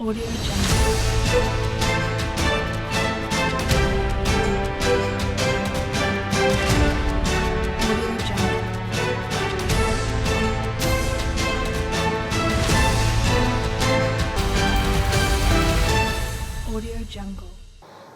Audio Jungle. Audio Jungle. Audio Jungle.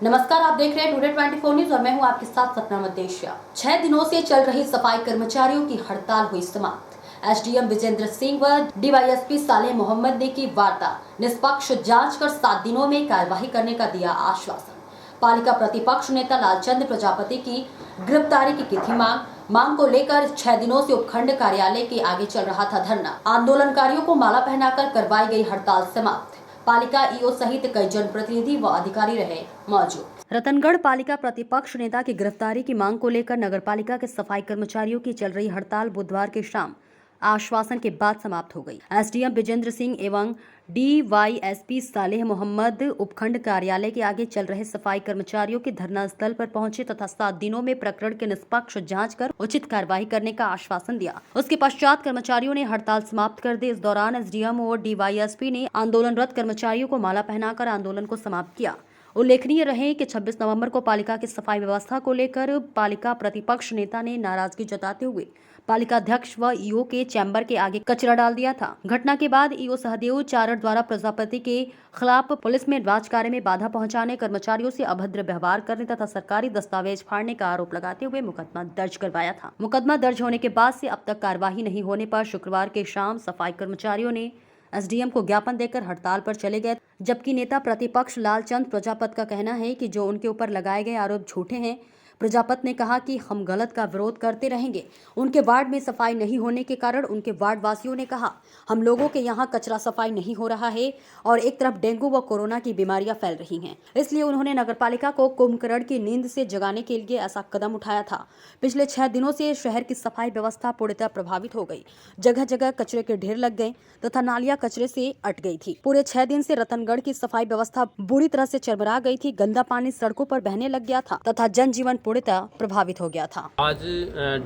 नमस्कार, आप देख रहे हैं टुडे 24 न्यूज और मैं हूं आपके साथ सपना मदेशिया। 6 दिनों से चल रही सफाई कर्मचारियों की हड़ताल हुई समाप्त। एसडीएम विजेंद्र सिंह व डीवाईएसपी सालेह मोहम्मद ने की वार्ता, निष्पक्ष जांच कर 7 दिनों में कार्यवाही करने का दिया आश्वासन। पालिका प्रतिपक्ष नेता लालचंद प्रजापति की गिरफ्तारी की थी मांग को लेकर 6 दिनों से उपखंड कार्यालय के आगे चल रहा था धरना। आंदोलनकारियों को माला पहनाकर करवाई गई हड़ताल समाप्त। पालिका ईओ सहित कई जनप्रतिनिधि व अधिकारी रहे मौजूद। रतनगढ़ पालिका प्रतिपक्ष नेता की गिरफ्तारी की मांग को लेकर नगरपालिका के सफाई कर्मचारियों की चल रही हड़ताल बुधवार की शाम आश्वासन के बाद समाप्त हो गई। एसडीएम विजेंद्र सिंह एवं डीवाईएसपी सालेह मोहम्मद उपखंड कार्यालय के आगे चल रहे सफाई कर्मचारियों के धरना स्थल पर पहुंचे तथा 7 दिनों में प्रकरण की निष्पक्ष जांच कर उचित कार्रवाई करने का आश्वासन दिया। उसके पश्चात कर्मचारियों ने हड़ताल समाप्त कर दी। इस दौरान एसडीएम और डीवाईएसपी ने आंदोलनरत कर्मचारियों को माला पहनाकर आंदोलन को समाप्त किया। उल्लेखनीय रहे कि 26 नवंबर को पालिका की सफाई व्यवस्था को लेकर पालिका प्रतिपक्ष नेता ने नाराजगी जताते हुए पालिका अध्यक्ष व ईओ के चैम्बर के आगे कचरा डाल दिया था। घटना के बाद ईओ सहदेव चारण द्वारा प्रजापति के खिलाफ पुलिस में राज कार्य में बाधा पहुंचाने, कर्मचारियों से अभद्र व्यवहार करने तथा सरकारी दस्तावेज फाड़ने का आरोप लगाते हुए मुकदमा दर्ज करवाया था। मुकदमा दर्ज होने के बाद से अब तक कार्यवाही नहीं होने पर शुक्रवार के शाम सफाई कर्मचारियों ने एसडीएम को ज्ञापन देकर हड़ताल पर चले गए, जबकि नेता प्रतिपक्ष लालचंद प्रजापत का कहना है कि जो उनके ऊपर लगाए गए आरोप झूठे हैं। प्रजापत ने कहा कि हम गलत का विरोध करते रहेंगे। उनके वार्ड में सफाई नहीं होने के कारण उनके वार्ड वासियों ने कहा, हम लोगों के यहाँ कचरा सफाई नहीं हो रहा है और एक तरफ डेंगू व कोरोना की बीमारियां फैल रही हैं। इसलिए उन्होंने नगरपालिका को कुंभकर्ण की नींद से जगाने के लिए ऐसा कदम उठाया था। पिछले 6 दिनों से शहर की सफाई व्यवस्था पूर्णतः प्रभावित हो गई। जगह जगह कचरे के ढेर लग गए तथा नालियां कचरे से अट गई थी। पूरे 6 दिन से रतनगढ़ की सफाई व्यवस्था बुरी तरह से चरमरा गई थी। गंदा पानी सड़कों पर बहने लग गया था तथा जनजीवन पूर्णतः प्रभावित हो गया था। आज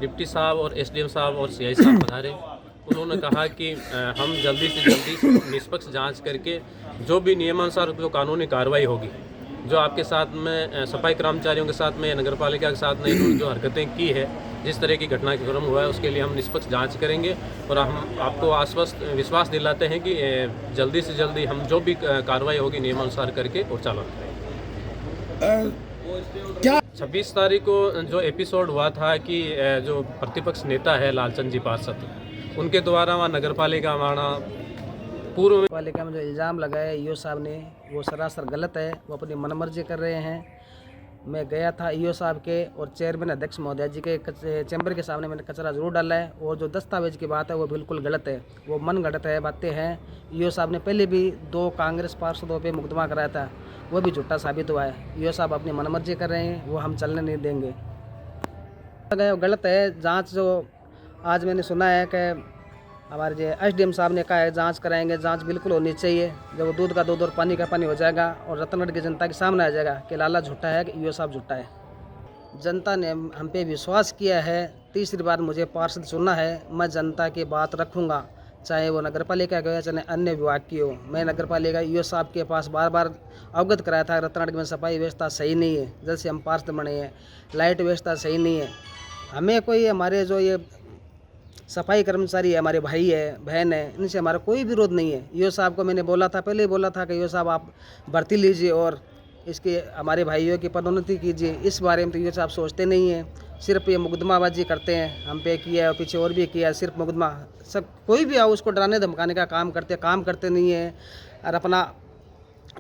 डिप्टी साहब और एसडीएम साहब और सीआई साहब पधारे। उन्होंने कहा कि हम जल्दी से जल्दी निष्पक्ष जांच करके जो भी नियमानुसार जो कानूनी कार्रवाई होगी, जो आपके साथ में सफाई कर्मचारियों के साथ में नगरपालिका के साथ में इन्होंने जो हरकतें की है, जिस तरह की घटनाक्रम हुआ है, उसके लिए हम निष्पक्ष जांच करेंगे और हम आपको विश्वास दिलाते हैं कि जल्दी से जल्दी हम जो भी कार्रवाई होगी नियमानुसार करके और चालान करेंगे। 26 तारीख को जो एपिसोड हुआ था कि जो प्रतिपक्ष नेता है लालचंद जी पार्षद, उनके द्वारा वहाँ नगरपालिका हमारा पूर्व पालिका में जो इल्ज़ाम लगाया ईओ साहब ने, वो सरासर गलत है। वो अपनी मनमर्जी कर रहे हैं। मैं गया था ईओ साहब के और चेयरमैन अध्यक्ष महोदय जी के चैम्बर के सामने मैंने कचरा ज़रूर डाला है और जो दस्तावेज की बात है वो बिल्कुल गलत है, वो मन गढ़ंत है, बातें हैं। ईओ साहब ने पहले भी 2 कांग्रेस पार्षदों पे मुकदमा कराया था, वो भी झूठा साबित हुआ है। ईओ साहब अपनी मनमर्जी कर रहे हैं, वो हम चलने नहीं देंगे। गलत है। जांच जो आज मैंने सुना है कि हमारे जो एसडीएम साहब ने कहा है जांच कराएंगे, जांच बिल्कुल होनी चाहिए। जब दूध का दूध और पानी का पानी हो जाएगा और रतनगढ़ की जनता के सामने आ जाएगा कि लाला झूठा है कि ईओ साहब झूठा है। जनता ने हम पे विश्वास किया है। तीसरी बार मुझे पार्षद चुना है। मैं जनता की बात रखूँगा, चाहे वो नगरपालिका की हो चाहे अन्य विभाग की हो। मैं नगरपालिका ईओ साहब के पास बार बार अवगत कराया था, रतनगढ़ में सफाई व्यवस्था सही नहीं है। जब से हम पार्षद बने हैं, लाइट व्यवस्था सही नहीं है। हमें कोई हमारे जो ये सफाई कर्मचारी है, हमारे भाई है, बहन है, इनसे हमारा कोई विरोध नहीं है। ईओ साहब को मैंने बोला था, पहले ही बोला था कि ईओ साहब आप भर्ती लीजिए और इसके हमारे भाइयों की पदोन्नति कीजिए। इस बारे में तो ईओ साहब सोचते नहीं हैं, सिर्फ ये मुकदमाबाजी करते हैं। हम पे किया है और पीछे और भी किया है, सिर्फ मुकदमा। सब कोई भी आओ उसको डराने धमकाने का काम करते नहीं है और अपना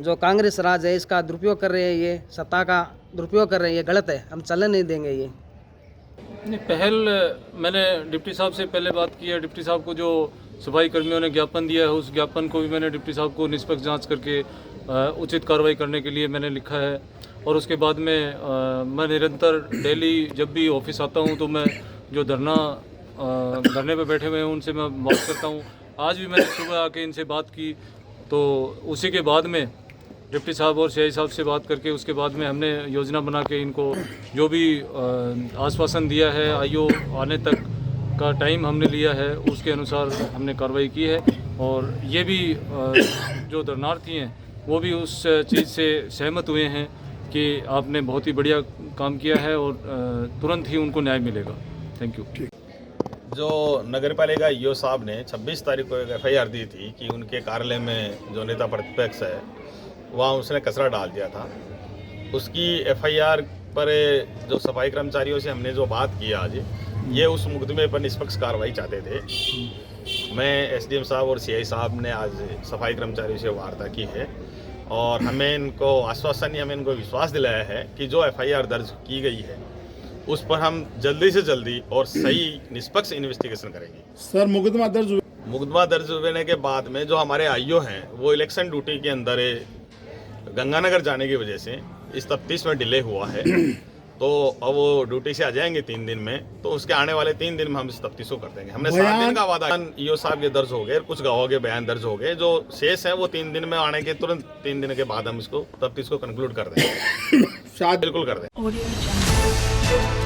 जो कांग्रेस राज है इसका दुरुपयोग कर रहे हैं, ये सत्ता का दुरुपयोग कर रहे हैं। ये गलत है, हम चलने नहीं देंगे। ये नहीं, पहल मैंने डिप्टी साहब से पहले बात की है। डिप्टी साहब को जो सफाई कर्मियों ने ज्ञापन दिया है, उस ज्ञापन को भी मैंने डिप्टी साहब को निष्पक्ष जांच करके उचित कार्रवाई करने के लिए मैंने लिखा है। और उसके बाद में मैं निरंतर डेली जब भी ऑफिस आता हूं तो मैं जो धरने पे बैठे हुए हैं उनसे मैं बात करता हूं। आज भी मैंने सुबह आके इनसे बात की, तो उसी के बाद में डिप्टी साहब और सीआई साहब से बात करके उसके बाद में हमने योजना बना के इनको जो भी आश्वासन दिया है आईओ आने तक का टाइम हमने लिया है, उसके अनुसार हमने कार्रवाई की है। और ये भी जो धरनार्थी हैं वो भी उस चीज़ से सहमत हुए हैं कि आपने बहुत ही बढ़िया काम किया है और तुरंत ही उनको न्याय मिलेगा। Thank you. जो नगर पालिका ईओ साहब ने 26 तारीख को एक एफआईआर दी थी कि उनके कार्यालय में जो नेता प्रतिपक्ष है वहाँ उसने कचरा डाल दिया था, उसकी एफआईआर पर जो सफाई कर्मचारियों से हमने जो बात की आज, ये उस मुकदमे पर निष्पक्ष कार्रवाई चाहते थे। मैं एसडीएम साहब और सीआई साहब ने आज सफाई कर्मचारियों से वार्ता की है और हमें इनको आश्वासन हमें इनको विश्वास दिलाया है कि जो एफआईआर दर्ज की गई है उस पर हम जल्दी से जल्दी और सही निष्पक्ष इन्वेस्टिगेशन करेंगे। सर मुकदमा दर्ज होने के बाद में जो हमारे आईओ हैं वो इलेक्शन ड्यूटी के अंदर गंगानगर जाने की वजह से इस तफ्तीश में डिले हुआ है, तो अब वो ड्यूटी से आ जाएंगे 3 दिन में, तो उसके आने वाले 3 दिन में हम इस तफ्तीश को कर देंगे। हमने 7 दिन का वादा, ईओ साहब के दर्ज हो गए, कुछ गवाहों के बयान दर्ज हो गए, जो शेष है वो 3 दिन में आने के तुरंत 3 दिन के बाद हम इसको तफ्तीश को कंक्लूड कर देंगे। बिल्कुल कर देंगे। Audio Jungle.